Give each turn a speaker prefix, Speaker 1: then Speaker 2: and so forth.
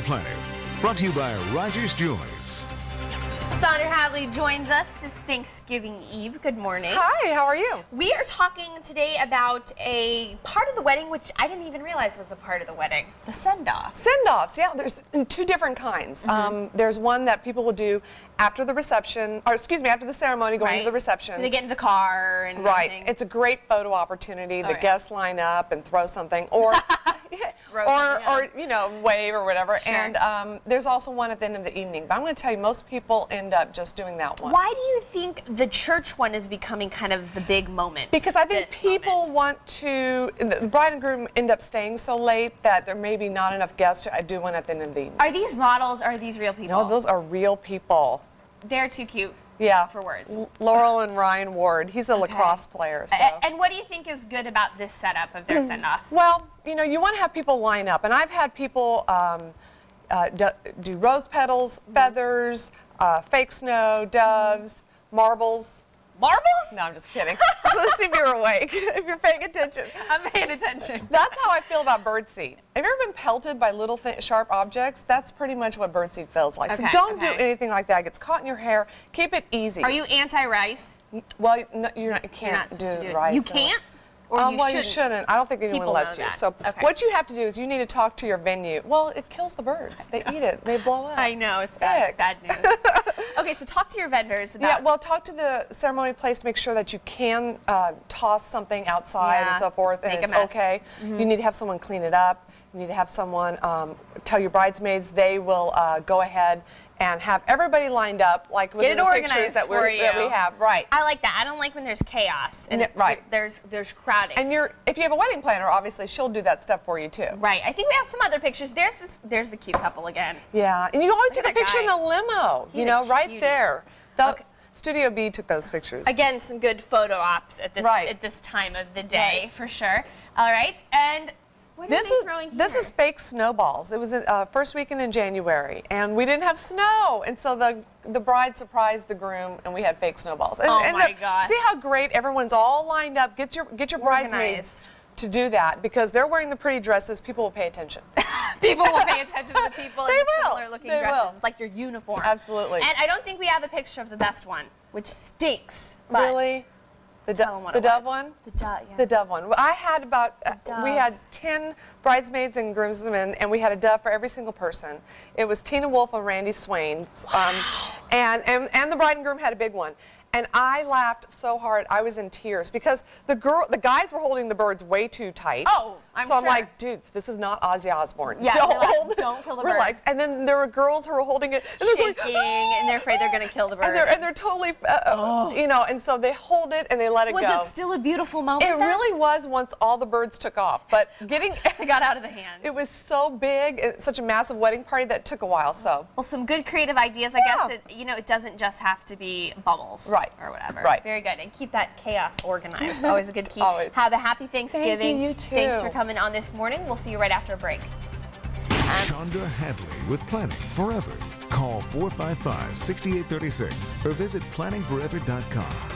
Speaker 1: planner. Brought to you by Rogers Jewelers.
Speaker 2: Saundra Hadley joins us this Thanksgiving Eve. Good morning.
Speaker 3: Hi, how are you?
Speaker 2: We are talking today about a part of the wedding which I didn't even realize was a part of the wedding, the send-off.
Speaker 3: Send-offs, yeah. There's two different kinds. There's one that people will do after the reception, or excuse me, after the ceremony, going to the reception.
Speaker 2: They get in the car and everything.
Speaker 3: It's a great photo opportunity. The guests line up and throw something, or or you know, wave or whatever.
Speaker 2: Sure.
Speaker 3: And there's also one at the end of the evening. But I'm going to tell you, most people end up just doing that one.
Speaker 2: Why do you think the church one is becoming kind of the big moment?
Speaker 3: Because I think people want to, the bride and groom end up staying so late that there may be not enough guests to do one at the end of the evening.
Speaker 2: Are these models, or are these real people?
Speaker 3: No, those are real people.
Speaker 2: They're too cute.
Speaker 3: Yeah,
Speaker 2: for words.
Speaker 3: Laurel and Ryan Ward. He's a lacrosse player. So.
Speaker 2: And what do you think is good about this setup of their send-off?
Speaker 3: Well, you know, you want to have people line up, and I've had people do rose petals, feathers, fake snow, doves, marbles.
Speaker 2: Marbles?
Speaker 3: No, I'm just kidding. Just let's see if you're awake, if you're paying attention.
Speaker 2: I'm paying attention.
Speaker 3: That's how I feel about birdseed. Have you ever been pelted by little sharp objects? That's pretty much what birdseed feels like. So don't do anything like that. It gets caught in your hair. Keep it easy.
Speaker 2: Are you anti-rice?
Speaker 3: Well, no, you can't do rice.
Speaker 2: You can't? Or
Speaker 3: you shouldn't. I don't think anyone lets you. So what you have to do is you need to talk to your venue. Well, it kills the birds. They eat it. They blow up.
Speaker 2: I know. It's bad news. Okay, so talk to your vendors about...
Speaker 3: Yeah, well, talk to the ceremony place to make sure that you can toss something outside and so forth, and it's okay. You need to have someone clean it up. You need to have someone tell your bridesmaids they will go ahead and have everybody lined up, like with the pictures that we have. Right.
Speaker 2: I like that. I don't like when there's chaos and there's crowding.
Speaker 3: And if you have a wedding planner, obviously she'll do that stuff for you too.
Speaker 2: Right. I think we have some other pictures. There's the cute couple again.
Speaker 3: Yeah. And you always take a picture in the limo. You know, right there. Studio B took those pictures.
Speaker 2: Again, some good photo ops at this time of the day for sure. All right. And what are they throwing here?
Speaker 3: This is fake snowballs. It was first weekend in January, and we didn't have snow, and so the bride surprised the groom, and we had fake snowballs. And,
Speaker 2: my gosh!
Speaker 3: See how great everyone's all lined up. Get your bridesmaids to do that, because they're wearing the pretty dresses. People will pay attention.
Speaker 2: People will pay attention to the people in similar looking dresses. It's like your uniform.
Speaker 3: Absolutely.
Speaker 2: And I don't think we have a picture of the best one, which stinks.
Speaker 3: Really? The dove one? The dove, yeah. The dove one. I had we had 10 bridesmaids and groomsmen, and we had a dove for every single person. It was Tina Wolf and Randy Swain, and the bride and groom had a big one. And I laughed so hard, I was in tears, because the guys were holding the birds way too tight.
Speaker 2: Oh, I'm
Speaker 3: So I'm like, dudes, this is not Ozzy Osbourne.
Speaker 2: Yeah, don't kill the bird.
Speaker 3: Relax. And then there were girls who were holding it, and
Speaker 2: shaking, and they're afraid they're going to kill the bird.
Speaker 3: And they're totally, you know, and so they hold it and they let it go.
Speaker 2: Was it still a beautiful moment?
Speaker 3: It really was once all the birds took off, but
Speaker 2: it got out of the hands.
Speaker 3: It was so big, such a massive wedding party that took a while. So
Speaker 2: well, some good creative ideas. I guess it doesn't just have to be bubbles, or whatever.
Speaker 3: Right.
Speaker 2: Very good, and keep that chaos organized. Always a good key.
Speaker 3: Always.
Speaker 2: Have a happy Thanksgiving.
Speaker 3: Thank you, you too.
Speaker 2: Thanks for coming on this morning. We'll see you right after a break.
Speaker 1: Saundra Hadley with Planning Forever. Call 455-6836 or visit planningforever.com.